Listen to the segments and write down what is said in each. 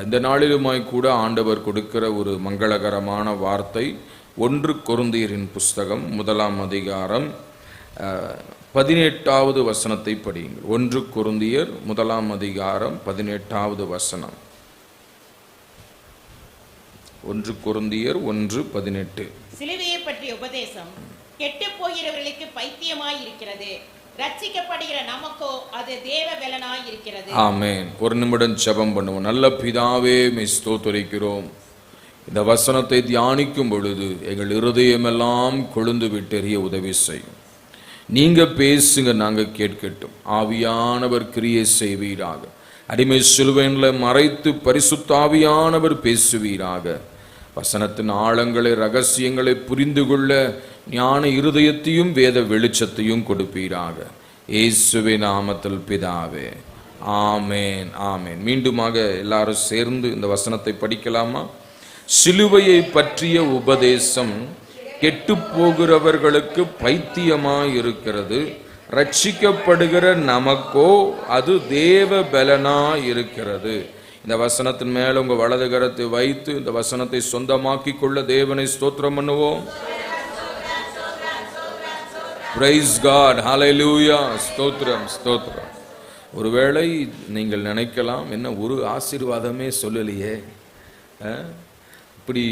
இந்த நாளிலுமாய் கூட ஆண்டவர் கொடுக்கிற ஒரு மங்களகரமான வார்த்தை 1 கொரிந்தியரின் புஸ்தகம் 1ஆம் அதிகாரம் 18வது வசனத்தை படியுங்கள். 1 கொரிந்தியர் 1ஆம் அதிகாரம் 18வது வசனம். 1 கொரிந்தியர் 1:18. சிலுவையை பற்றிய உபதேசம் கெட்டுப் போகிறவர்களுக்கு பைத்தியமாய் இருக்கிறது, ரட்சிக்கப்படுகிற நமக்கோ அது தேவ பலனாய் இருக்கிறது. ஆமென். ஒரு நிமிடம் ஜெபம் பண்ணுவோம். நல்ல பிதாவே, உம்மை ஸ்தோத்திரிக்கிறோம். இந்த வசனத்தை தியானிக்கும் பொழுது எங்கள் இருதயமெல்லாம் கொழுந்து விட்டெறிய உதவி செய்யும். நீங்க பேசுங்க, நாங்க கேட்கட்டும். ஆவியானவர் கிரியை செய்வீராக. அடிமை சிலுவையில் மறைத்து பரிசுத்த ஆவியானவர் பேசுவீராக. வசனத்தின் ஆழங்களை, ரகசியங்களை புரிந்து கொள்ள ஞான இருதயத்தையும் வேத வெளிச்சத்தையும் கொடுப்பீராக. இயேசுவின் நாமத்தில் பிதாவே, ஆமேன், ஆமேன். மீண்டுமாக எல்லாரும் சேர்ந்து இந்த வசனத்தை படிக்கலாமா? சிலுவையை பற்றிய உபதேசம் கெட்டு போகிறவர்களுக்கு பைத்தியமாய் இருக்கிறது, ரட்சிக்கப்படுகிற நமக்கோ அது தேவ பலனாய் இருக்கிறது. இந்த வசனத்தின் மேல உங்க வலது கரத்தை வைத்து இந்த வசனத்தை சொந்தமாக்கி கொள்ள தேவனை ஸ்தோத்திரம் பண்ணுவோம். Praise God, hallelujah, ஸ்தோத்திரம், ஸ்தோத்திரம். ஒருவேளை நீங்கள் நினைக்கலாம், என்ன ஒரு ஆசீர்வாதமே சொல்லலையே, இப்படி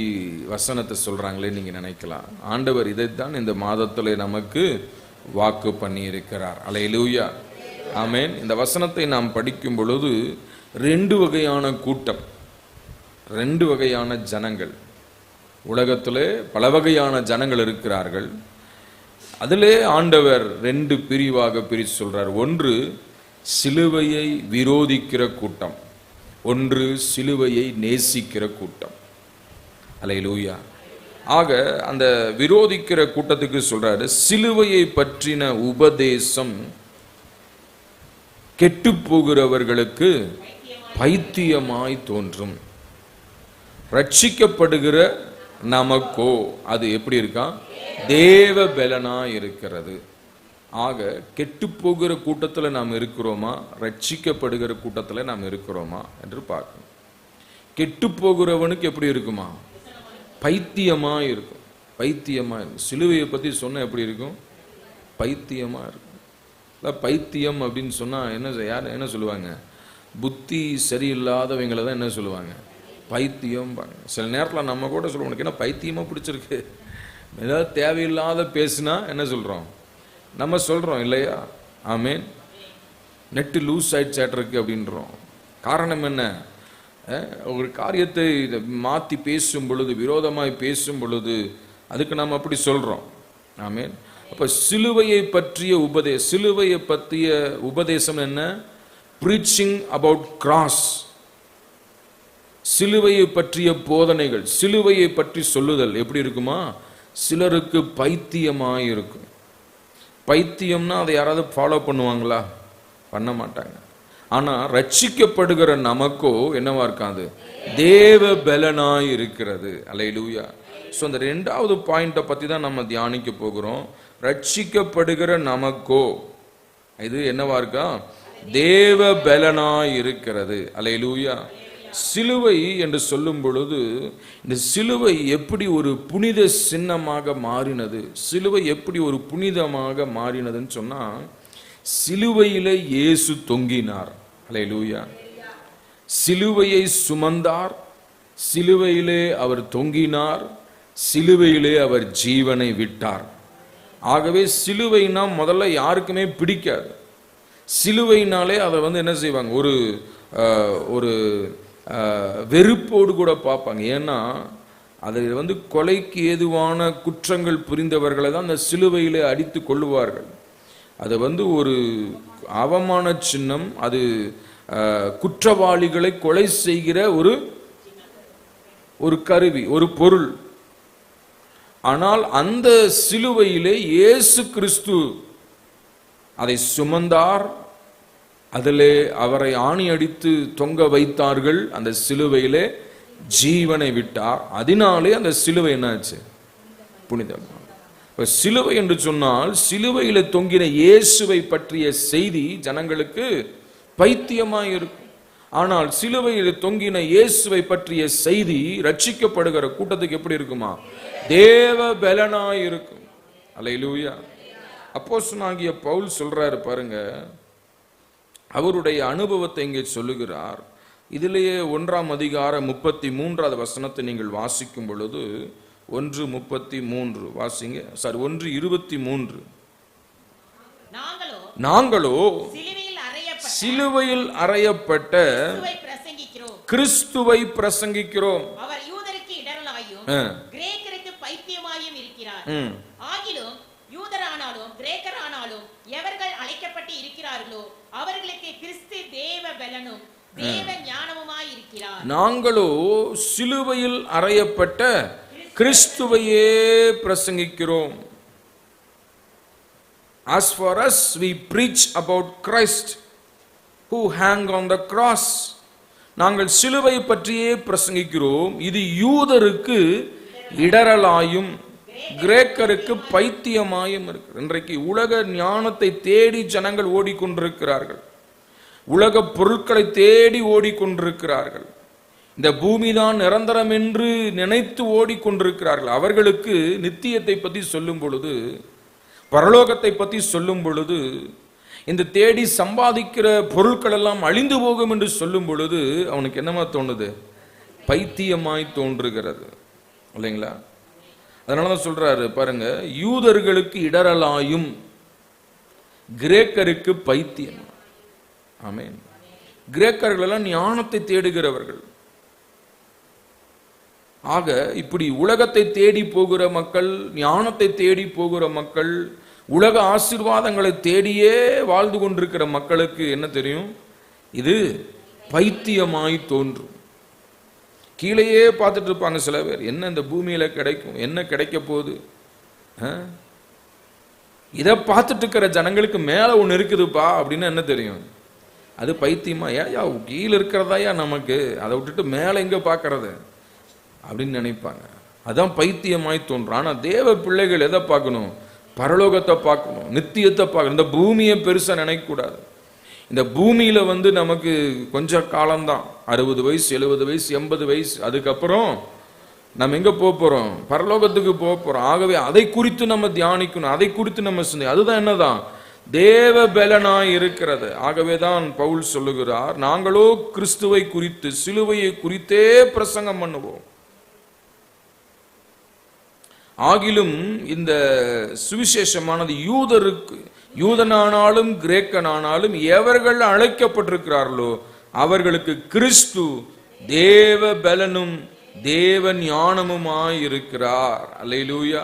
வசனத்தை சொல்றாங்களே நீங்க நினைக்கலாம். ஆண்டவர் இதைத்தான் இந்த மாதத்துல நமக்கு வாக்கு பண்ணி இருக்கிறார். ஹல்லேலூயா, ஆமென். இந்த வசனத்தை நாம் படிக்கும் பொழுது 2 வகையான கூட்டம், 2 வகையான ஜனங்கள், உலகத்திலே பல வகையான ஜனங்கள் இருக்கிறார்கள். அதிலே ஆண்டவர் 2 பிரிவாக பிரித்து சொல்றார். ஒன்று சிலுவையை விரோதிக்கிற கூட்டம், ஒன்று சிலுவையை நேசிக்கிற கூட்டம். ஹல்லேலூயா. ஆக அந்த விரோதிக்கிற கூட்டத்துக்கு சொல்றாரு, சிலுவையை பற்றின உபதேசம் கெட்டு போகிறவர்களுக்கு பைத்தியமாய் தோன்றும், ரட்சிக்கப்படுகிற நமக்கோ அது எப்படி இருக்கா? தேவ பலனாய் இருக்கிறது. ஆக கெட்டு போகிற கூட்டத்தில் நாம் இருக்கிறோமா, ரட்சிக்கப்படுகிற கூட்டத்தில் நாம் இருக்கிறோமா என்று பார்க்கணும். கெட்டு போகிறவனுக்கு எப்படி இருக்குமா? பைத்தியமா இருக்கும், பைத்தியமா இருக்கும். சிலுவையை பத்தி சொன்ன எப்படி இருக்கும்? பைத்தியமா இருக்கும். பைத்தியம் அப்படின்னு சொன்னா யார் என்ன சொல்லுவாங்க? புத்தி சரியில்லாதவங்களை தான் என்ன சொல்லுவாங்க? பைத்தியம். சில நேரத்தில் நம்ம கூட சொல்லுவோம், உனக்கு என்ன பைத்தியமா பிடிச்சிருக்கு, ஏதாவது தேவையில்லாத பேசுனா என்ன சொல்றோம்? நம்ம சொல்றோம் இல்லையா? ஆமேன். நெட்டு லூஸ் ஆயிடுச்சாட்டிருக்கு அப்படின்றோம். காரணம் என்ன? ஒரு காரியத்தை மாற்றி பேசும் பொழுது, விரோதமாய் பேசும் பொழுது அதுக்கு நாம் அப்படி சொல்றோம். ஆமேன். அப்ப சிலுவையை பற்றிய சிலுவையை பற்றிய உபதேசம் என்ன? Breaching about cross. சிலுவையை பற்றிய போதனைகள், சிலுவையை பற்றி சொல்லுதல் எப்படி இருக்குமா? சிலருக்கு பைத்தியமாய் இருக்கும். பைத்தியம்னா அதை யாராவது ஃபாலோ பண்ணுவாங்களா? பண்ண மாட்டாங்க. ஆனா ரட்சிக்கப்படுகிற நமக்கோ என்னவா இருக்காது? தேவ பலனாய் இருக்கிறது. ஹல்லேலூயா. ஸோ அந்த 2வது பாயிண்டை பத்தி தான் நம்ம தியானிக்க போகிறோம். ரட்சிக்கப்படுகிற நமக்கோ இது என்னவா இருக்கா? தேவ பலனாய் இருக்கிறது. ஹல்லேலூயா. சிலுவை என்று சொல்லும் பொழுது இந்த சிலுவை எப்படி ஒரு புனித சின்னமாக மாறினது, சிலுவை எப்படி ஒரு புனிதமாக மாறினதுன்னு சொன்னா, சிலுவையிலே இயேசு தொங்கினார். ஹல்லேலூயா. சிலுவையை சுமந்தார், சிலுவையிலே அவர் தொங்கினார், சிலுவையிலே அவர் ஜீவனை விட்டார். ஆகவே சிலுவைனா முதல்ல யாருக்குமே பிடிக்காது. சிலுவைனாலே அதை என்ன செய்வாங்க? ஒரு வெறுப்போடு கூட பார்ப்பாங்க. ஏன்னா அது கொலைக்கு ஏதுவான குற்றங்கள் புரிந்தவர்களை தான் அந்த சிலுவையிலே அடித்து கொள்ளுவார்கள். அது ஒரு அவமான சின்னம், அது குற்றவாளிகளை கொலை செய்கிற ஒரு கருவி, ஒரு பொருள். ஆனால் அந்த சிலுவையிலே இயேசு கிறிஸ்து அதை சுமந்தார், அதிலே அவரை ஆணி அடித்து தொங்க வைத்தார்கள், அந்த சிலுவையிலே ஜீவனை விட்டார். அதனாலே அந்த சிலுவை என்னாச்சு? புனிதம். சிலுவை என்று சொன்னால் சிலுவையில தொங்கின இயேசுவை பற்றிய செய்தி ஜனங்களுக்கு பைத்தியமாய் இருக்கும். ஆனால் சிலுவையில் தொங்கின இயேசுவை பற்றிய செய்தி ரட்சிக்கப்படுகிற கூட்டத்துக்கு எப்படி இருக்குமா? தேவ பலனாய் இருக்கும். அல்லேலூயா. அப்போஸ்தலனாகிய பவுல் சொல்றாரு பாருங்க, அவருடைய அனுபவத்தை இங்கே சொல்லுகிறார். இதிலேயே 1ஆம் அதிகாரம் 33வது வசனத்தை நீங்கள் வாசிக்கும் பொழுது 1:33 வாசிங்க. 1:23. நாங்களோ சிலுவையில் அறையப்பட்ட கிறிஸ்துவை பிரசங்கிக்கிறோம். அவர் யூதருக்கு இடரலாயும் கிரேக்கருக்கு பைத்தியமாயும் இருக்கிறார். ஆகிலும் யூதரானாலும் கிரேக்கரானாலும் எவர்கள் அழைக்கப்பட்டு இருக்கிறார்களோ அவர்களுக்கு கிறிஸ்து தேவ பலனும் தேவ ஞானமுமாய் இருக்கிறார். நாங்களோ சிலுவையில் அறையப்பட்ட கிறிஸ்துவையே பிரசங்கிக்கிறோம். As for us, we preach about Christ who hang on the cross. நாங்கள் சிலுவை பற்றியே பிரசங்கிக்கிறோம். இது யூதருக்கு இடரலாயும் கிரேக்கருக்கு பைத்தியமாயும் இருக்கு. இன்றைக்கு உலக ஞானத்தை தேடி ஜனங்கள் ஓடிக்கொண்டிருக்கிறார்கள். உலக பொருட்களை தேடி ஓடிக்கொண்டிருக்கிறார்கள். இந்த பூமிதான் நிரந்தரம் என்று நினைத்து ஓடிக்கொண்டிருக்கிறார்கள். அவர்களுக்கு நித்தியத்தை பற்றி சொல்லும் பொழுது, பரலோகத்தை பற்றி சொல்லும் பொழுது, இந்த தேடி சம்பாதிக்கிற பொருட்கள் எல்லாம் அழிந்து போகும் என்று சொல்லும் பொழுது அவனுக்கு என்னமா தோணுது? பைத்தியமாய் தோன்றுகிறது. இல்லைங்களா? அதனாலதான் சொல்றாரு பாருங்க, யூதர்களுக்கு இடரலாயும் கிரேக்கருக்கு பைத்தியம். ஆமென். கிரேக்கர்கள் எல்லாம் ஞானத்தை தேடுகிறவர்கள். ஆக இப்படி உலகத்தை தேடி போகிற மக்கள், ஞானத்தை தேடி போகிற மக்கள், உலக ஆசீர்வாதங்களை தேடியே வாழ்ந்து கொண்டிருக்கிற மக்களுக்கு என்ன தெரியும்? இது பைத்தியமாய் தோன்றும். கீழேயே பார்த்துட்டு இருப்பாங்க சில பேர். என்ன இந்த பூமியில கிடைக்கும், என்ன கிடைக்க போகுது, இதை பார்த்துட்டு இருக்கிற ஜனங்களுக்கு மேல ஒண்ணு இருக்குதுப்பா அப்படின்னு என்ன தெரியும்? அது பைத்தியமா? ஏயா கீழே இருக்கிறதாயா நமக்கு, அதை விட்டுட்டு மேல எங்க பார்க்கறது அப்படின்னு நினைப்பாங்க. அதான் பைத்தியமாய் தோன்றும். ஆனா தேவ பிள்ளைகள் எதை பார்க்கணும்? பரலோகத்தை பார்க்கணும், நித்தியத்தை பார்க்கணும். இந்த பூமியை பெருசா நினைக்க கூடாது. இந்த பூமியில நமக்கு கொஞ்ச காலம்தான், 60 வயசு 70 வயசு 80 வயசு. அதுக்கப்புறம் நம்ம எங்க போறோம்? பரலோகத்துக்கு போறோம். ஆகவே அதை குறித்து நம்ம தியானிக்கணும், அதை குறித்து நம்ம சிந்தி. அதுதான் என்னதான் தேவ பலனாய் இருக்கிறது. ஆகவேதான் பவுல் சொல்லுகிறார், நாங்களோ கிறிஸ்துவை குறித்து, சிலுவையை குறித்தே பிரசங்கம் பண்ணுவோம். ஆகிலும் இந்த சுவிசேஷமானது யூதருக்கு, யூதனானாலும் கிரேக்கனானாலும் எவர்கள் அழைக்கப்பட்டிருக்கிறார்களோ அவர்களுக்கு கிறிஸ்து தேவ பலனும் தேவ ஞானமுமாய் இருக்கிறார். அல்லேலூயா.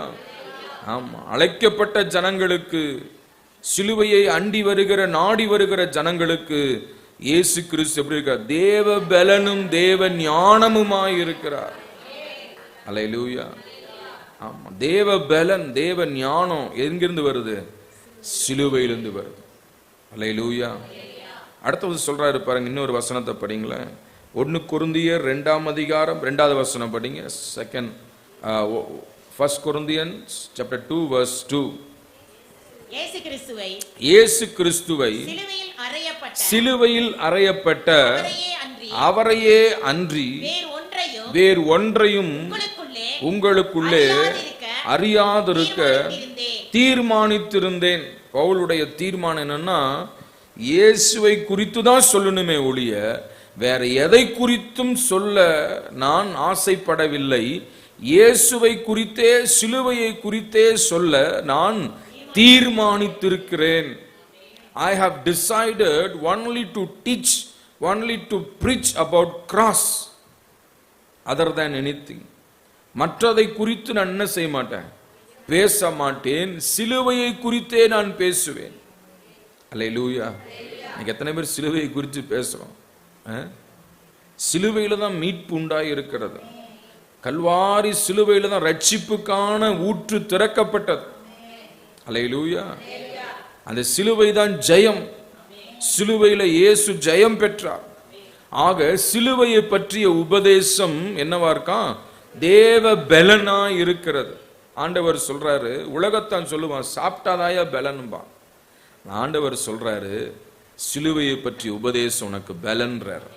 ஆமா, அழைக்கப்பட்ட ஜனங்களுக்கு, சிலுவையை அண்டி வருகிற நாடி வருகிற ஜனங்களுக்கு இயேசு கிறிஸ்து எப்படி இருக்கார்? தேவ பலனும் தேவ ஞானமுமாய் இருக்கிறார். அல்லேலூயா. ஆமா, தேவ பலன் தேவ ஞானம் எங்கிருந்து வருது? சிலுவையிலிருந்து வருது. அல்லேலூயா. அடுத்தது சொல்றாரு பாருங்க, இன்னொரு வசனத்தை படிங்களேன். 1 கொரிந்தியர் 2ஆம் அதிகாரம் 2வது வசனம் படிங்க. 1 Corinthians chapter 2 verse 2. இயேசு கிறிஸ்துவை சிலுவையில் அறையப்பட்ட அவரையே அன்றி வேறு ஒன்றையும் உங்களுக்குள்ளே அறியாதிருக்க தீர்மானித்திருந்தேன். பவுலுடைய தீர்மானம் என்னன்னா, இயேசுவை குறித்து தான் சொல்லணுமே ஒழிய வேற எதை குறித்தும் சொல்ல நான் ஆசைப்படவில்லை. இயேசுவை குறித்தே, சிலுவையை குறித்தே சொல்ல நான் தீர்மானித்திருக்கிறேன். I have decided only to teach, only to preach about cross other than anything. மற்றதை குறித்து நான் என்ன செய்ய மாட்டேன்? பேச மாட்டேன். சிலுவையை குறித்தே நான் பேசுவேன். அல்லேலூயா. இன்னைக்கு எத்தனை பேர் சிலுவையை குறித்து பேசுறோம்? சிலுவையில தான் மீட்பு உண்டாய் இருக்கிறது. கல்வாரி சிலுவையில தான் ரட்சிப்புக்கான ஊற்று திறக்கப்பட்டது. அல்லேலூயா. அந்த சிலுவை தான் ஜெயம். சிலுவையில இயேசு ஜெயம் பெற்றார். ஆக சிலுவையை பற்றிய உபதேசம் என்னவா இருக்கான்? தேவ பலனா இருக்கிறது. ஆண்டவர் சொல்றாரு, உலகத்தான் சொல்லுவான் சாப்பிட்டாதாயா பலன்பா. ஆண்டவர் சொல்றாரு, சிலுவையை பற்றிய உபதேசம் உனக்கு பலன்றார்.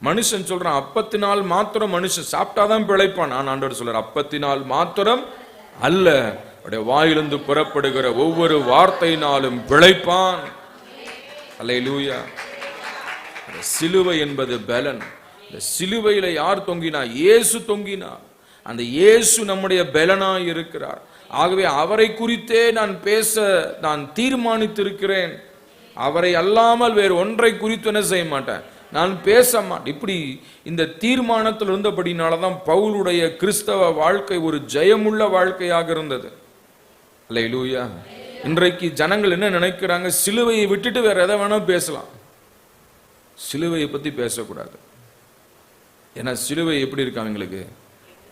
மனுஷன் சொல்றான் அப்பத்தினால் மாத்திரம் மனுஷன் சாப்பிட்டாதான் பிழைப்பான். நான் ஆண்டவர் சொல்றார் அப்பத்தினால் மாத்திரம் அல்ல, அவருடைய வாயிலிருந்து புறப்படுகிற ஒவ்வொரு வார்த்தையினாலும் பிழைப்பான். அல்லேலூயா. சிலுவை என்பது பலன். இந்த சிலுவையில யார் தொங்கினா? இயேசு தொங்கினார். அந்த இயேசு நம்முடைய பலனாய் இருக்கிறார். ஆகவே அவரை குறித்தே நான் பேச நான் தீர்மானித்திருக்கிறேன். அவரை அல்லாமல் வேறு ஒன்றை குறித்து என்ன செய்ய மாட்டேன், நான் பேச மாட்டேன். இப்படி இந்த தீர்மானத்தில் இருந்தபடினாலதான் பவுலுடைய கிறிஸ்தவ வாழ்க்கை ஒரு ஜெயமுள்ள வாழ்க்கையாக இருந்தது. அல்லேலூயா. இன்றைக்கு ஜனங்கள் என்ன நினைக்கிறாங்க, சிலுவையை விட்டுட்டு வேற எதை வேணா பேசலாம், சிலுவையை பத்தி பேசக்கூடாது. ஏன்னா சிலுவை எப்படி இருக்கு, அவங்களுக்கு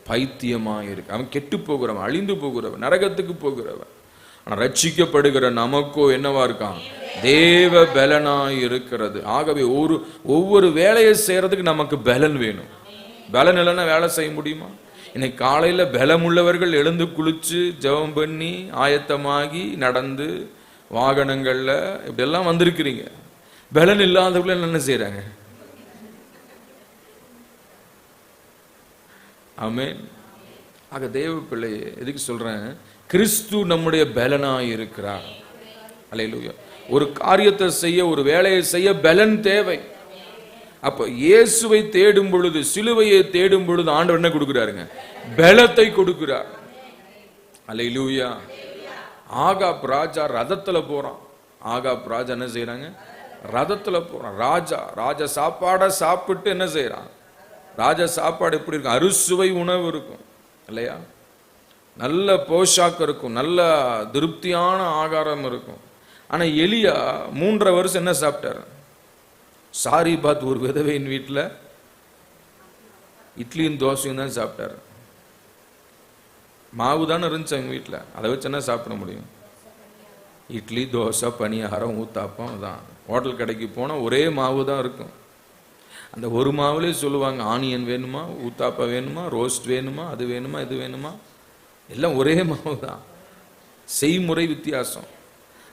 பைத்தியமா இருக்கு. அவன் கெட்டு போகிறவன், அழிந்து போகிறவன், நரகத்துக்கு போகிறவன். ஆனா ரட்சிக்கப்படுகிற நமக்கோ என்னவா இருக்கான், தேவ பலனாய் இருக்கிறது. ஆகவே ஒவ்வொரு வேலையை செய்யறதுக்கு நமக்கு பலன் வேணும். பலன் இல்லைன்னா வேலை செய்ய முடியுமா? இன்னைக்கு காலையில பலமுள்ளவர்கள் எழுந்து குளிச்சு ஜெபம் பண்ணி ஆயத்தமாகி நடந்து வாகனங்கள்ல இப்படி எல்லாம் வந்திருக்கிறீங்க. பலன் இல்லாதவர்கள் என்ன செய்யறாங்க? ஆமென். ஆக தேவ பிள்ளையே, எதுக்கு சொல்றேன், கிறிஸ்து நம்முடைய பலனாய் இருக்கிறார். அல்லேலூயா. ஒரு காரியத்தை செய்ய, ஒரு வேலையை செய்ய பலன் தேவை. அப்ப இயேசுவை தேடும் பொழுது, சிலுவையை தேடும் பொழுது ஆண்டவர் என்ன கொடுக்கிறாருங்க, பலத்தை கொடுக்கிறார். அல்லேலூயா. ஆகாப் ராஜா ரதத்துல போறான். ஆகாப் ராஜா என்ன செய்யறாங்க, ரதத்துல போறான். ராஜா சாப்பாட சாப்பிட்டு என்ன செய்யறான், ராஜா சாப்பாடு எப்படி இருக்கும், அறுசுவை உணவு இருக்கும் இல்லையா, நல்ல போஷாக்கு இருக்கும், நல்ல திருப்தியான ஆகாரம் இருக்கும். ஆனா எலியா 3.5 வருஷம் என்ன சாப்பிட்டாரு, சாரிபாத் ஒரு விதவையின் வீட்டில் இட்லியும் தோசையும் தான் சாப்பிட்டாரு. மாவு தானே இருந்துச்சு அவங்க வீட்டில், அதை வச்சு என்ன சாப்பிட முடியும், இட்லி தோசை பணியாரம் ஊத்தாப்பம் தான். ஹோட்டல் கடைக்கு போனால் ஒரே மாவு தான் இருக்கும். அந்த ஒரு மாவுலேயே சொல்லுவாங்க, ஆனியன் வேணுமா, ஊத்தாப்பா வேணுமா, ரோஸ்ட் வேணுமா, அது வேணுமா, இது வேணுமா, எல்லாம் ஒரே மாவு தான், செய்முறை வித்தியாசம்.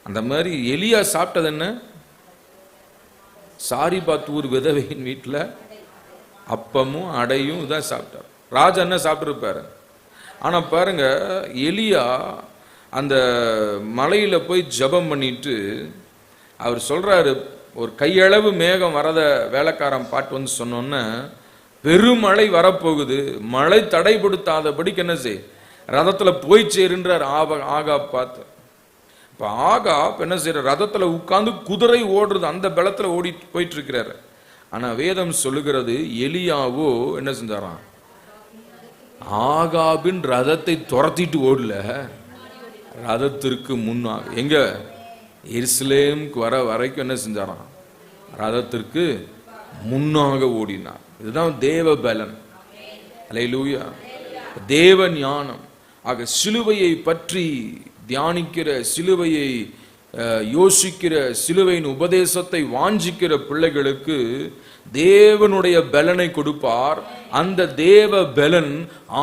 அந்த மாதிரி எலியா சாப்பிட்டது என்ன, சாரிபாத் ஊர் விதவையின் வீட்டில் அப்பமும் அடையும் இதான் சாப்பிட்டார். ராஜா என்ன சாப்பிட்டுருப்பாரு. ஆனா பாருங்க, எலியா அந்த மலையில போய் ஜெபம் பண்ணிட்டு அவர் சொல்றாரு, ஒரு கையளவு மேகம் வரத வேலைக்காரன் பாட்டு வந்து சொன்னோன்னு, பெருமழை வரப்போகுது, மழை தடைப்படுத்தாதபடிக்கு என்ன செய், ரதத்துல போய் சேருன்றார் ஆகாப் பார்த்து. இப்ப ஆகாப் என்ன செய்யற, ரதத்துல உட்கார்ந்து குதிரை ஓடுறது அந்த பலத்துல ஓடி போயிட்டு இருக்கிறாரு. ஆனா வேதம் சொல்லுகிறது, எலியாவோ என்ன செஞ்சாராம், ஆகாபின் ரதத்தை துரத்திட்டு ஓடல, ரதத்திற்கு முன்னாக எங்க எருசலேமுக்கு வர வரைக்கும் என்ன செஞ்சாராம், ரதத்திற்கு முன்னாக ஓடினார். இதுதான் தேவ பலன். அல்லேலூயா. தேவ ஞானம். ஆக சிலுவையை பற்றி தியானிக்கிற, சிலுவையை யோசிக்கிற, சிலுவையின் உபதேசத்தை வாஞ்சிக்கிற பிள்ளைகளுக்கு தேவனுடைய பலனை கொடுப்பார். அந்த தேவ பலன்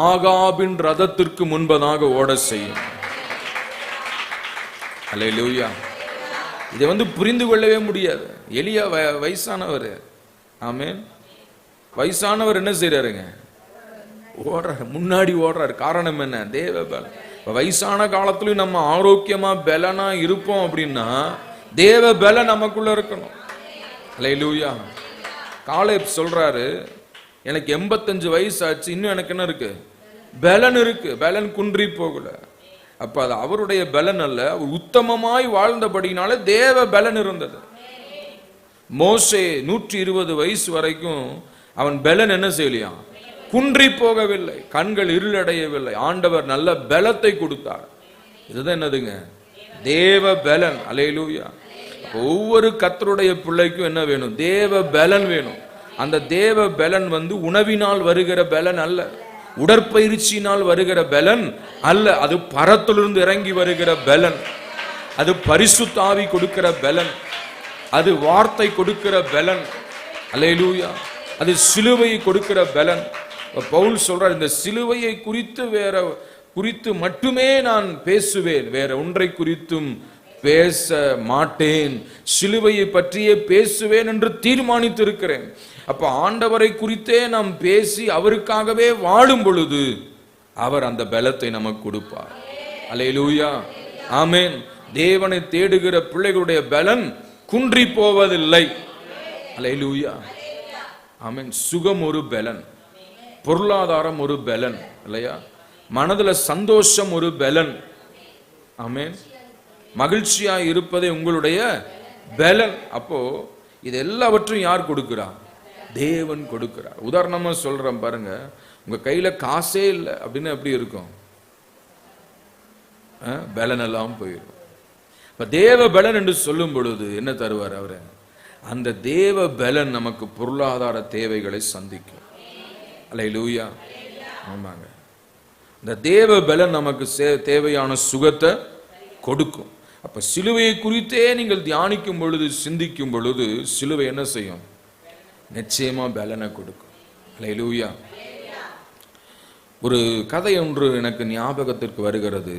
ஆகாபின் ரதத்திற்கு முன்பதாக ஓட செய்யும். அல்லேலூயா. இதை புரிந்து கொள்ளவே முடியாது. எலியா வயசானவர். ஆமென். வயசானவர் என்ன செய்யறாருங்க, ஓடுறாரு, முன்னாடி ஓடுறாரு. காரணம் என்ன, தேவ பலன். வயசான காலத்திலும் நம்ம ஆரோக்கியமா பலனா இருப்போம் அப்படின்னா தேவ பலன் நமக்குள்ள இருக்கணும். அல்லேலூயா. காலேப் சொல்றாரு, எனக்கு 85 வயசு ஆச்சு, இன்னும் எனக்கு என்ன இருக்கு, பலன் இருக்கு, பலன் குன்றி போகல. அப்ப அது அவருடைய பலன் அல்ல, அவர் உத்தமமாய் வாழ்ந்தபடினால தேவ பலன் இருந்தது. மோசே 120 வயசு வரைக்கும் அவன் பலன் என்ன செய்யலையா, குன்றி போகவில்லை, கண்கள் இருளடையவில்லை. ஆண்டவர் நல்ல பலத்தை கொடுத்தார். இதுதான் என்னதுங்க, தேவ பலன். அல்லேலூயா. ஒவ்வொரு கர்த்தருடைய பிள்ளைக்கும் என்ன வேணும், தேவ பலன் வேணும். அந்த தேவ பலன் உணவினால் வருகிற பலன் அல்ல, உடற்பயிற்சியினால் வருகிற பலன் அல்ல, அது பரத்திலிருந்து இறங்கி வருகிற பலன், அது பரிசுத்த ஆவி கொடுக்கிற பலன், அது வார்த்தை கொடுக்கிற பலன். அல்லேலூயா. அது சிலுவையை கொடுக்கிற பலன். பவுல் சொல்றார், இந்த சிலுவையை குறித்து மட்டுமே நான் பேசுவேன், வேற ஒன்றை குறித்தும் பேச மாட்டேன், சிலுவையை பற்றியே பேசுவேன் என்று தீர்மானித்திருக்கிறேன். அப்ப ஆண்டவரை குறித்தே நாம் பேசி அவருக்காகவே வாழும் பொழுது அவர் அந்த பலத்தை நமக்கு கொடுப்பார். அல்லேலூயா, ஆமென். தேவனை தேடுகிற பிள்ளைகளுடைய பலன் குன்றி போவதில்லை. அல்லேலூயா, ஆமென். சுகம் ஒரு பலன், பொருளாதாரம் ஒரு பலன் இல்லையா, மனதுல சந்தோஷம் ஒரு பலன், ஆமென். மகிழ்ச்சியா இருப்பதே உங்களுடைய பலன். அப்போ இது எல்லாவற்றையும் யார் கொடுக்கிறார்? தேவன் கொடுக்கிறார். உதாரணமா சொல்றேன் பாருங்க, உங்க கையில காசே இல்லை அப்படின்னு எப்படி இருக்கும்? பலன் எல்லாம் போயிடும். இப்ப தேவ பலன் என்று சொல்லும் பொழுது என்ன தருவார் அவரு? அந்த தேவ பலன் நமக்கு பொருளாதார தேவைகளை சந்திக்கும். அல்லேலூயா, ஆமாங்க. இந்த தேவ பலன் நமக்கு தேவையான சுகத்தை கொடுக்கும். அப்ப சிலுவையை குறித்தே நீங்கள் தியானிக்கும் பொழுது, சிந்திக்கும் பொழுது சிலுவை என்ன செய்யும்? நிச்சயமா பலனை கொடுக்கும். அல்லேலூயா. ஒரு கதை ஒன்று எனக்கு ஞாபகத்திற்கு வருகிறது.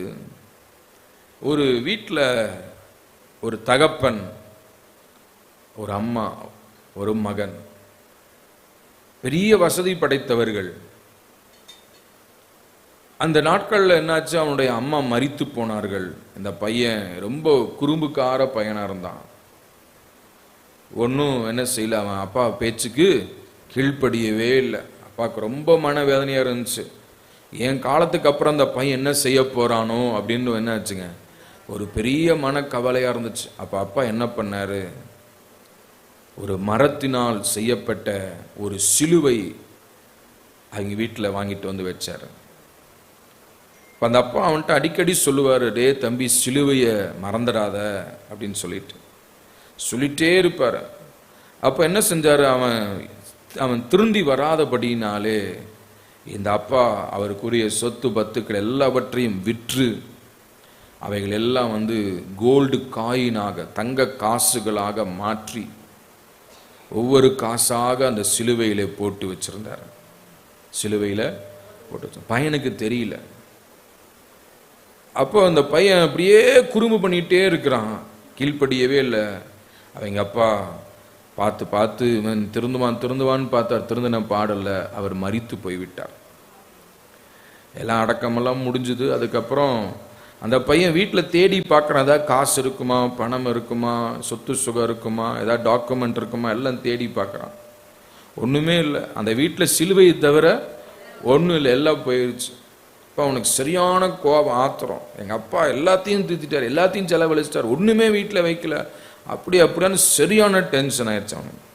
ஒரு வீட்டில் ஒரு தகப்பன், ஒரு அம்மா, ஒரு மகன், பெரிய வசதி படைத்தவர்கள். அந்த நாட்களில் என்னாச்சு, அவனுடைய அம்மா மரித்து போனார்கள். இந்த பையன் ரொம்ப குறும்புக்கார பையனாக இருந்தான். ஒன்றும் என்ன செய்யல, அவன் அப்பா பேச்சுக்கு கீழ்ப்படியவே இல்லை. அப்பாவுக்கு ரொம்ப மனவேதனையாக இருந்துச்சு. என் காலத்துக்கு அப்புறம் அந்த பையன் என்ன செய்ய போறானோ அப்படின்னு என்ன ஆச்சுங்க, ஒரு பெரிய மனக்கவலையாக இருந்துச்சு. அப்போ அப்பா என்ன பண்ணாரு, ஒரு மரத்தினால் செய்யப்பட்ட ஒரு சிலுவை அவங்க வீட்டில் வாங்கிட்டு வந்து வச்சார். அந்த அப்பா அவன்கிட்ட அடிக்கடி சொல்லுவார், டே தம்பி, சிலுவையை மறந்துடாத அப்படின்னு சொல்லிட்டே இருப்பார். அப்போ என்ன செஞ்சார், அவன் திருந்தி வராதபடினாலே இந்த அப்பா அவருக்குரிய சொத்து பத்துக்கள் எல்லாவற்றையும் விற்று அவைகள் எல்லாம் கோல்டு காயினாக, தங்க காசுகளாக மாற்றி ஒவ்வொரு காசாக அந்த சிலுவையில போட்டு வச்சிருந்தார். சிலுவையில போட்டு பையனுக்கு தெரியல. அப்போ அந்த பையன் அப்படியே குறும்பு பண்ணிட்டே இருக்கிறான், கீழ்ப்படியவே இல்லை. அவங்க அப்பா பார்த்து பார்த்து இவன் திருந்துவான்னு பார்த்தார், திருந்தின பாடல்ல அவர் மரித்து போய்விட்டார். எல்லாம் அடக்கமெல்லாம் முடிஞ்சுது. அதுக்கப்புறம் அந்த பையன் வீட்டில் தேடி பார்க்குறான், ஏதாவது காசு இருக்குமா, பணம் இருக்குமா, சொத்து சுகம் இருக்குமா, ஏதாவது டாக்குமெண்ட் இருக்குமா, எல்லாம் தேடி பார்க்குறான். ஒன்றுமே இல்லை. அந்த வீட்டில் சிலுவையை தவிர ஒன்றும் இல்லை, எல்லாம் போயிடுச்சு. இப்போ அவனுக்கு சரியான கோபம், ஆத்திரம். எங்கள் அப்பா எல்லாத்தையும் தூத்திட்டார், எல்லாத்தையும் செலவழிச்சிட்டார், ஒன்றுமே வீட்டில் வைக்கல, அப்படியான்னு சரியான டென்ஷன் ஆயிடுச்சு அவனுக்கு.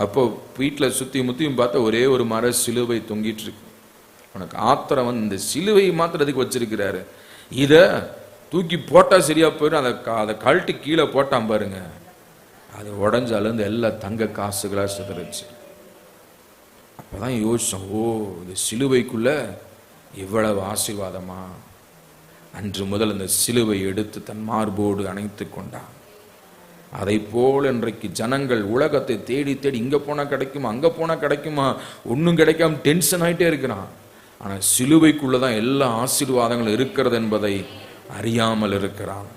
அப்போ வீட்டில் சுற்றி முத்தியும் பார்த்தா ஒரே ஒரு மர சிலுவை தொங்கிட்டு இருக்கு. அவனுக்கு ஆத்திரம் இந்த சிலுவை மாத்திரத்துக்கு வச்சிருக்கிறாரு, இதை தூக்கி போட்டால் சரியா போயிடும். அதை கழட்டி கீழே போட்டான் பாருங்க, அது உடஞ்சாலேருந்து எல்லா தங்க காசுகளாக சிதறிச்சு. அப்போதான் யோசிச்சோம், ஓ, இந்த சிலுவைக்குள்ள இவ்வளவு ஆசீர்வாதமா. அன்று முதல் அந்த சிலுவை எடுத்து தன் மார்போடு அணைத்து கொண்டான். அதை போல் இன்றைக்கு ஜனங்கள் உலகத்தை தேடி தேடி இங்க போனா கிடைக்குமா, அங்க போனா கிடைக்குமா, ஒன்றும் கிடைக்காம டென்ஷன் ஆயிட்டே இருக்கிறான். ஆனால் சிலுவைக்குள்ளதான் எல்லா ஆசீர்வாதங்களும் இருக்கிறது என்பதை அறியாமல் இருக்கிறான்.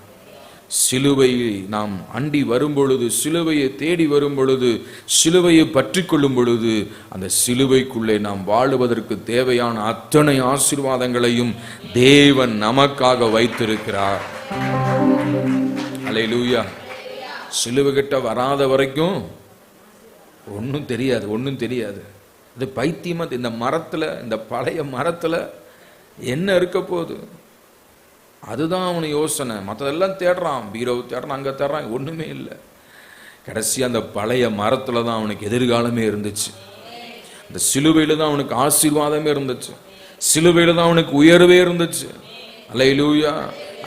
சிலுவையை நாம் அண்டி வரும் பொழுது, சிலுவையை தேடி வரும் பொழுது, சிலுவையை பற்றி கொள்ளும் பொழுது, அந்த சிலுவைக்குள்ளே நாம் வாழுவதற்கு தேவையான அத்தனை ஆசீர்வாதங்களையும் தேவன் நமக்காக வைத்திருக்கிறார். அல்லேலூயா. சிலுவை கிட்ட வராத வரைக்கும் ஒன்றும் தெரியாது. இது பைத்தியமா, இந்த மரத்துல, இந்த பழைய மரத்துல என்ன இருக்க போகுது, அதுதான் அவனு யோசனை. மற்றதெல்லாம் தேடுறான், பீரோவை தேடுறான், அங்கே தேடுறான், ஒன்றுமே இல்லை. கடைசி அந்த பழைய மரத்தில் தான் அவனுக்கு எதிர்காலமே இருந்துச்சு. அந்த சிலுவையில் தான் அவனுக்கு ஆசீர்வாதமே இருந்துச்சு, சிலுவையில் தான் அவனுக்கு உயர்வே இருந்துச்சு. அல்லேலூயா.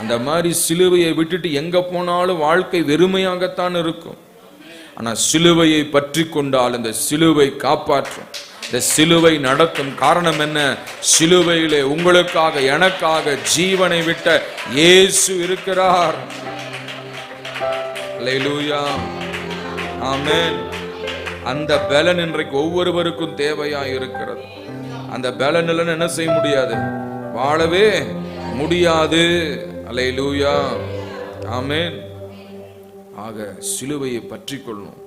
அந்த மாதிரி சிலுவையை விட்டுட்டு எங்கே போனாலும் வாழ்க்கை வெறுமையாகத்தான் இருக்கும். ஆனால் சிலுவையை பற்றி கொண்டால் இந்த சிலுவை காப்பாற்றும், இந்த சிலுவை நடத்தும். காரணம் என்ன? சிலுவையிலே உங்களுக்காக எனக்காக ஜீவனை விட்ட இயேசு இருக்கிறார். அல்லேலூயா, ஆமென். அந்த பலன் இன்றைக்கு ஒவ்வொருவருக்கும் தேவையா இருக்கிறது. அந்த பலன் இல்லைன்னு என்ன செய்ய முடியாது, வாழவே முடியாது. அல்லேலூயா, ஆமென். ஆக சிலுவையை பற்றி கொள்ளணும்.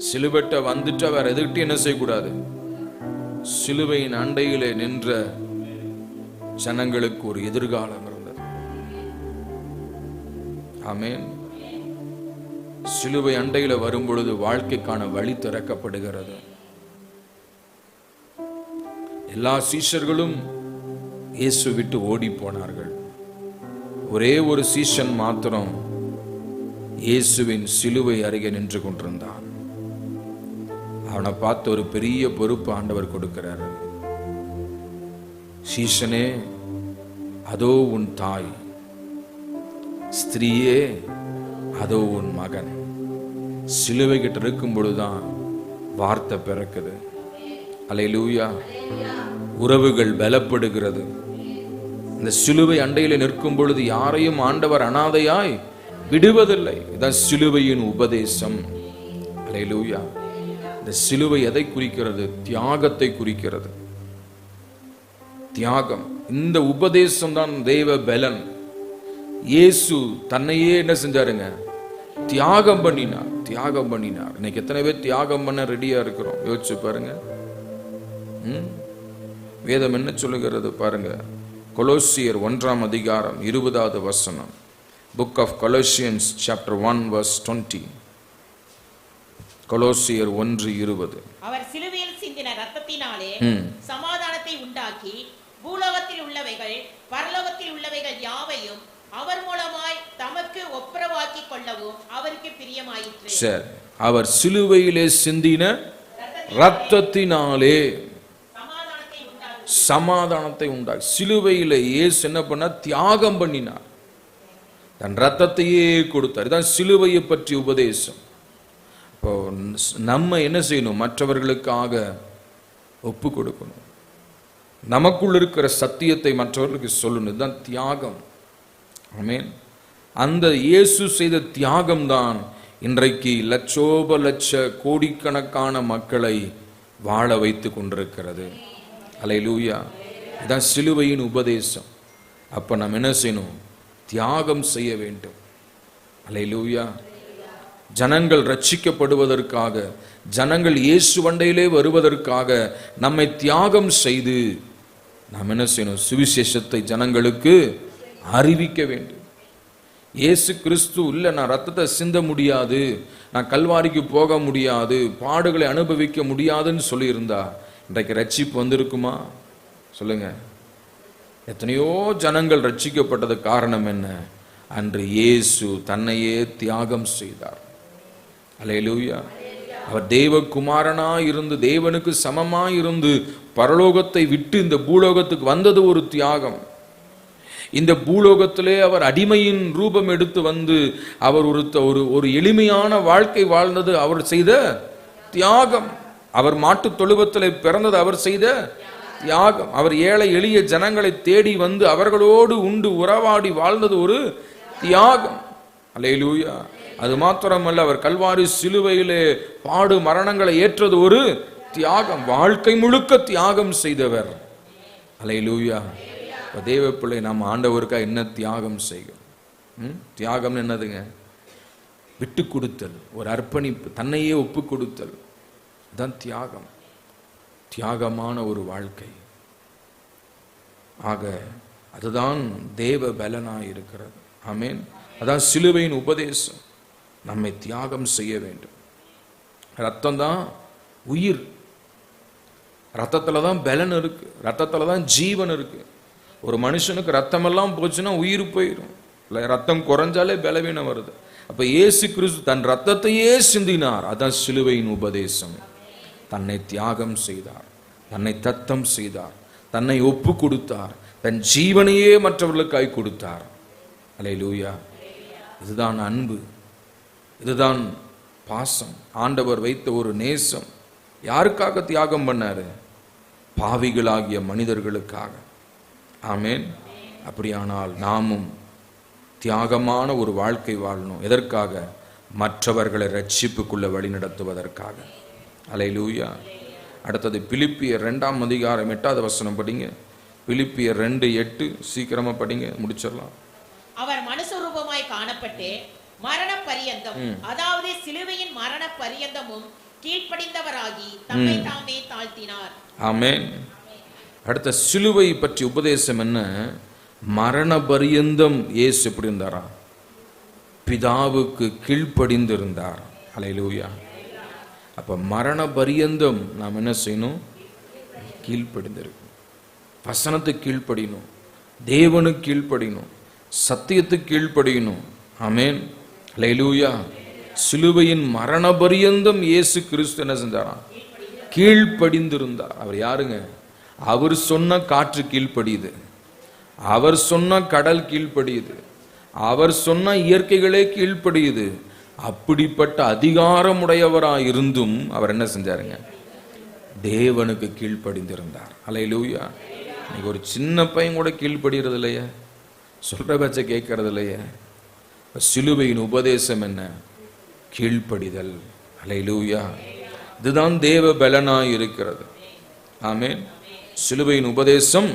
சிலுவட்ட வந்துட்டு வேற எதுக்கிட்டு என்ன செய்யக்கூடாது. சிலுவையின் அண்டையிலே நின்ற ஜனங்களுக்கு ஒரு எதிர்காலம் இருந்தது. ஆமென். சிலுவை அண்டையில வரும் பொழுது வாழ்க்கைக்கான வழி திறக்கப்படுகிறது. எல்லா சீஷர்களும் இயேசு விட்டு ஓடி போனார்கள். ஒரே ஒரு சீஷன் மாத்திரம் இயேசுவின் சிலுவை அருகே நின்று கொண்டிருந்தான். அவனை பார்த்து ஒரு பெரிய பொறுப்பு ஆண்டவர் கொடுக்கிறார். சீஷனே, அதோ உன் தாய், ஸ்திரீயே அதோ உன் மகன். சிலுவை கிட்ட இருக்கும் பொழுதுதான் வார்த்தை பிறக்குது. அல்லேலூயா. உறவுகள் பலப்படுகிறது. இந்த சிலுவை அண்டையில நிற்கும் பொழுது யாரையும் ஆண்டவர் அனாதையாய் விடுவதில்லை. இதான் சிலுவையின் உபதேசம். அல்லேலூயா. இந்த சிலுவை எதை குறிக்கிறது? தியாகத்தை குறிக்கிறது. தியாகம். இந்த உபதேசம் தான் தெய்வ பலன். இயேசு தன்னையே என்ன செஞ்சாருங்க? தியாகம் பண்ணினார். தியாகம் பண்ணினார். இன்னைக்கு எத்தனை பேர் தியாகம் பண்ண ரெடியா இருக்கிறோம்? யோசிச்சு பாருங்க. வேதம் என்ன சொல்லுகிறது பாருங்க. கொலோசியர் 1 அதிகாரம் 20வது வசனம். Book of Colossians chapter 1 verse 20. கொலோசியர் 1:20. அவர் சிலுவையில் சிந்தின இரத்தத்தினாலே சமாதானத்தை உண்டாக்கி பூலோகத்தில் உள்ளவைகள் பரலோகத்தில் உள்ளவைகள் யாவையும் அவர் மூலமாய் தமக்கு ஒப்புரவாக்கி கொள்ளவும் அவருக்கு பிரியமாயிற்று. சரி, அவர் சிலுவையிலே சிந்தின இரத்தத்தினாலே சமாதானத்தை உண்டாக்கி. சிலுவையிலே இயேசு என்ன பண்ணார்? தியாகம் பண்ணினார். தன் ரத்தத்தையே கொடுத்தார். இதுதான் சிலுவையை பற்றி உபதேசம். இப்போ நம்ம என்ன செய்யணும்? மற்றவர்களுக்காக ஒப்பு கொடுக்கணும். நமக்குள் இருக்கிற சத்தியத்தை மற்றவர்களுக்கு சொல்லணும். இதுதான் தியாகம். ஆமென். அந்த இயேசு செய்த தியாகம் தான் இன்றைக்கு லட்சோப லட்ச கோடிக்கணக்கான மக்களை வாழ வைத்து கொண்டிருக்கிறது. அல்லேலூயா. இதான் சிலுவையின் உபதேசம். அப்ப நாம் என்ன செய்யணும்? தியாகம் செய்ய வேண்டும். அல்லேலூயா. ஜனங்கள் ரட்சிக்கப்படுவதற்காக, ஜனங்கள் இயேசு வண்டையிலே வருவதற்காக நம்மை தியாகம் செய்து நாம் என்ன செய்யணும்? சுவிசேஷத்தை ஜனங்களுக்கு அறிவிக்க வேண்டும். இயேசு கிறிஸ்து இல்ல, நான் ரத்தத்தை சிந்த முடியாது, நான் கல்வாரிக்கு போக முடியாது, பாடுகளை அனுபவிக்க முடியாதுன்னு சொல்லியிருந்தா இன்றைக்கு ரட்சிப்பு வந்திருக்குமா? சொல்லுங்க. எத்தனையோ ஜனங்கள் ரட்சிக்கப்பட்டது காரணம் என்ன? அன்று இயேசு தன்னையே தியாகம் செய்தார். அல்லேலூயா. அவர் தேவகுமாரனா இருந்து, தேவனுக்கு சமமாய் இருந்து, பரலோகத்தை விட்டு இந்த பூலோகத்துக்கு வந்தது ஒரு தியாகம். இந்த பூலோகத்திலே அவர் அடிமையின் ரூபம் எடுத்து வந்து அவர் ஒரு எளிமையான வாழ்க்கை வாழ்ந்தது அவர் செய்த தியாகம். அவர் மாட்டுத் தொழுவத்திலே பிறந்தது அவர் செய்த தியாகம். அவர் ஏழை எளிய ஜனங்களை தேடி வந்து அவர்களோடு உண்டு உறவாடி வாழ்ந்தது ஒரு தியாகம். அல்லேலூயா. அது மாத்திரமல்ல, அவர் கல்வாரி சிலுவையிலே பாடு மரணங்களை ஏற்றது ஒரு தியாகம். வாழ்க்கை முழுக்க தியாகம் செய்தவர். அல்லேலூயா. தேவ பிள்ளை, நம்ம ஆண்டவருக்கா என்ன தியாகம் செய்யும்? தியாகம் என்னதுங்க? விட்டு கொடுத்தல், ஒரு அர்ப்பணிப்பு, தன்னையே ஒப்பு கொடுத்தல். தான் தியாகம். தியாகமான ஒரு வாழ்க்கை. ஆக அதுதான் தேவ பலனாய் இருக்கிறது. ஆமென். அதான் சிலுவையின் உபதேசம். நம்மை தியாகம் செய்ய வேண்டும். ரத்தம் தான் உயிர். ரத்தத்துல தான் பலன் இருக்கு. ரத்தத்துல தான் ஜீவன் இருக்கு. ஒரு மனுஷனுக்கு ரத்தம் எல்லாம் போச்சுன்னா உயிர் போயிடும். இல்லை, ரத்தம் குறைஞ்சாலே பலவீனம் வருது. அப்ப இயேசு கிறிஸ்து தன் ரத்தத்தையே சிந்தினார். அதான் சிலுவையின் உபதேசம். தன்னை தியாகம் செய்தார், தன்னை தத்தம் செய்தார், தன்னை ஒப்பு கொடுத்தார், தன் ஜீவனையே மற்றவர்களுக்காய் கொடுத்தார். அல்லேலூயா. இதுதான் அன்பு, இதுதான் பாசம். ஆண்டவர் வைத்த ஒரு நேசம். யாருக்காக தியாகம் பண்ணாரு? பாவிகளாகிய மனிதர்களுக்காக. ஆமென். அப்படியானால் நாமும் தியாகமான ஒரு வாழ்க்கை வாழணும். எதற்காக? மற்றவர்களை ரட்சிப்புக்குள்ள வழி நடத்துவதற்காக. அல்லேலூயா. அடுத்தது பிலிப்பியர் 2 அதிகாரம் 8வது வசனம் படிங்க. பிலிப்பியர் 2:8. சீக்கிரமா படிங்க, முடிச்சிடலாம். அவர் மனுஷரூபமாய் காணப்பட்டு மரண பரியந்தம், அதாவது சிலுவையின் மரண பரியந்தமும் கீழ்ப்படிந்தவராகி தம்மை தாமே தாழ்த்தினார். ஆமென். அடுத்த சிலுவை பற்றி உபதேசம் என்ன? மரண பரியந்தம் இயேசு எப்படி இருந்தாரா? பிதாவுக்கு கீழ்ப்படிந்திருந்தார். அல்லேலூயா. அப்ப மரண பரியந்தம் நாம் என்ன செய்யணும்? கீழ்ப்படிந்திருக்கணும். வசனத்துக்கு கீழ்ப்படியணும், தேவனுக்கு கீழ்ப்படியணும், சத்தியத்துக்கு கீழ்ப்படியணும். ஆமென். அல்லேலூயா. சிலுவையின் மரண பரியந்தம் இயேசு கிறிஸ்து என்ன செஞ்சாராம்? கீழ்ப்படிந்திருந்தார். அவர் யாருங்க? அவர் சொன்ன காற்று கீழ்ப்படியுது, அவர் சொன்ன கடல் கீழ்ப்படியுது, அவர் சொன்ன இயற்கைகளே கீழ்ப்படியுது. அப்படிப்பட்ட அதிகாரமுடையவராய் இருந்தும் அவர் என்ன செஞ்சாருங்க? தேவனுக்கு கீழ்ப்படிந்திருந்தார். அல்லேலூயா. இன்னைக்கு ஒரு சின்ன பையன் கூட கீழ்ப்படுகிறது இல்லையே, சொல்ற பச்சை கேட்கறது இல்லையே. சிலுவையின் உபதேசம் என்ன? கீழ்ப்படிதல். அல்லேலூயா. இதுதான் தேவ பலனாய் இருக்கிறது. ஆமென். சிலுவையின் உபதேசம்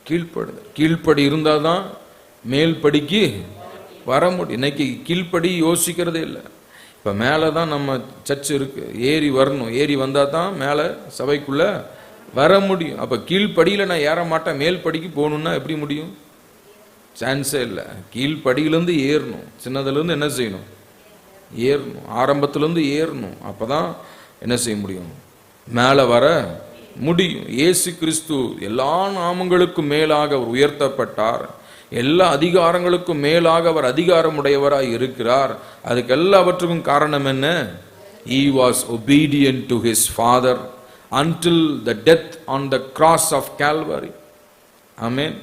கீழ்ப்படுதல். கீழ்ப்படி இருந்தாதான் மேல் படிக்கு வர முடியும். இன்னைக்கு கீழ்ப்படி யோசிக்கிறதே இல்லை. இப்போ மேலே தான் நம்ம சர்ச் இருக்கு, ஏறி வரணும், ஏறி வந்தால் தான் மேலே சபைக்குள்ள வர முடியும். அப்போ கீழ்ப்படியில் நான் ஏற மாட்டேன், மேல் படிக்கு போகணுன்னா எப்படி முடியும்? சான்ஸே இல்லை. கீழ்ப்படியிலேருந்து ஏறணும், சின்னதுலேருந்து என்ன செய்யணும்? ஏறணும், ஆரம்பத்திலேருந்து ஏறணும். அப்போ தான் என்ன செய்ய முடியும்? மேலே வர முடியும். இயேசு கிறிஸ்து எல்லா நாமங்களுக்கும் மேலாக அவர் உயர்த்தப்பட்டார், எல்லா அதிகாரங்களுக்கும் மேலாக அவர் அதிகாரமுடையவராய் இருக்கிறார். அதுக்கு எல்லாவற்றுக்கும் காரணம் என்ன? He was obedient to his father until the death on the cross of Calvary. ஆமென்.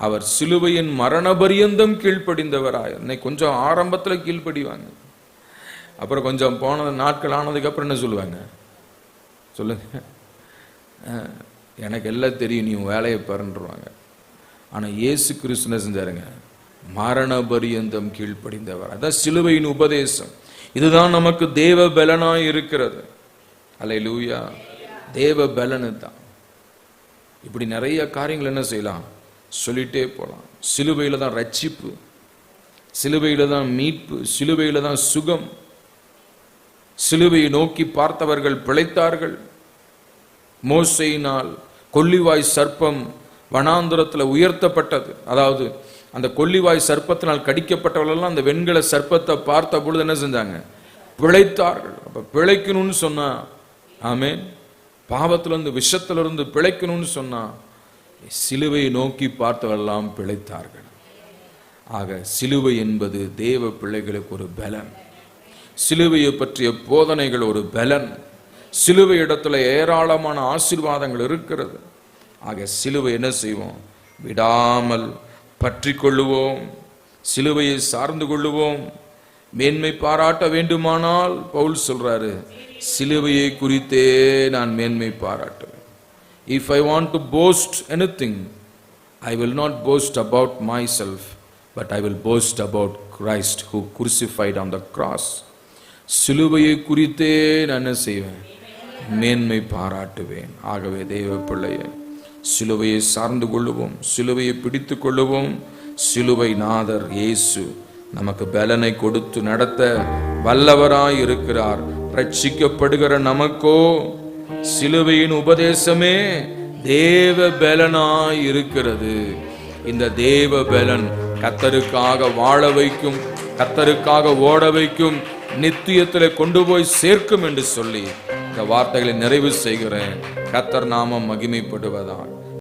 அவர் சிலுவையின் மரண பரியந்தம் கீழ்ப்படிந்தவராய். இன்னைக்கு கொஞ்சம் ஆரம்பத்தில் கீழ்ப்படிவாங்க, அப்புறம் கொஞ்சம் போன நாட்கள் ஆனதுக்கு அப்புறம் என்ன சொல்லுவாங்க? சொல்லுங்க, எனக்கு எல்லாம் தெரியும், நீ வேலையை பாருன்றுவாங்க. ஆனால் இயேசு கிறிஸ்து என்ன செஞ்சாருங்க? மரண பரியந்தம் கீழ்ப்படிந்தவர். அதான் சிலுவையின் உபதேசம். இதுதான் நமக்கு தேவ பலனாய் இருக்கிறது. அல்லேலூயா. தேவ பலனு தான். இப்படி நிறைய காரியங்கள் என்ன செய்யலாம்? சொல்லிட்டே போகலாம். சிலுவையில் தான் ரட்சிப்பு, சிலுவையில் தான் மீட்பு, சிலுவையில் தான் சுகம். சிலுவையை நோக்கி பார்த்தவர்கள் பிழைத்தார்கள். மோசேயினால் கொள்ளிவாய் சர்ப்பம் வனாந்தரத்தில் உயர்த்தப்பட்டது. அதாவது அந்த கொள்ளிவாய் சர்ப்பத்தினால் கடிக்கப்பட்டவர்களெல்லாம் அந்த வெண்கல சர்ப்பத்தை பார்த்த பொழுது என்ன செஞ்சாங்க? பிழைத்தார்கள். அப்ப பிழைக்கணும்னு சொன்னா, ஆமென், பாவத்திலிருந்து விஷத்திலிருந்து பிழைக்கணும்னு சொன்னா சிலுவையை நோக்கி பார்த்தவரெல்லாம் பிழைத்தார்கள். ஆக சிலுவை என்பது தேவ பிள்ளைகளுக்கு ஒரு பலன். சிலுவையை பற்றிய போதனைகள் ஒரு பலன். சிலுவை இடத்துல ஏராளமான ஆசீர்வாதங்கள் இருக்கிறது. ஆக சிலுவை என்ன செய்வோம்? விடாமல் பற்றி கொள்ளுவோம், சிலுவையை சார்ந்து கொள்ளுவோம். மேன்மை பாராட்ட வேண்டுமானால் பவுல் சொல்றாரு, சிலுவையை குறித்தே நான் மேன்மை பாராட்டுவேன். If I want to boast anything, I will not boast about myself, but I will boast about Christ who crucified on the cross. சிலுவையை குறித்தே நான் என்ன செய்வேன்? மேன்மை பாராட்டுவேன். ஆகவே தேவ பிள்ளையே, சிலுவையை சார்ந்து கொள்ளுவோம், சிலுவையை பிடித்து கொள்ளுவோம். சிலுவை நாதர் இயேசு நமக்கு பலனை கொடுத்து நடத்த வல்லவராய் இருக்கிறார். ரட்சிக்கப்படுகிற நமக்கோ சிலுவையின் உபதேசமே தேவ பலனாய் இருக்கிறது. இந்த தேவ பலன் கர்த்தருக்காக வாழ வைக்கும், கர்த்தருக்காக ஓட வைக்கும், நித்தியத்தில் கொண்டு போய் சேர்க்கும் என்று சொல்லி இந்த வார்த்தைகளை நிறைவு செய்கிறேன். கர்த்தர் நாமம் மகிமைப்படுவதாக.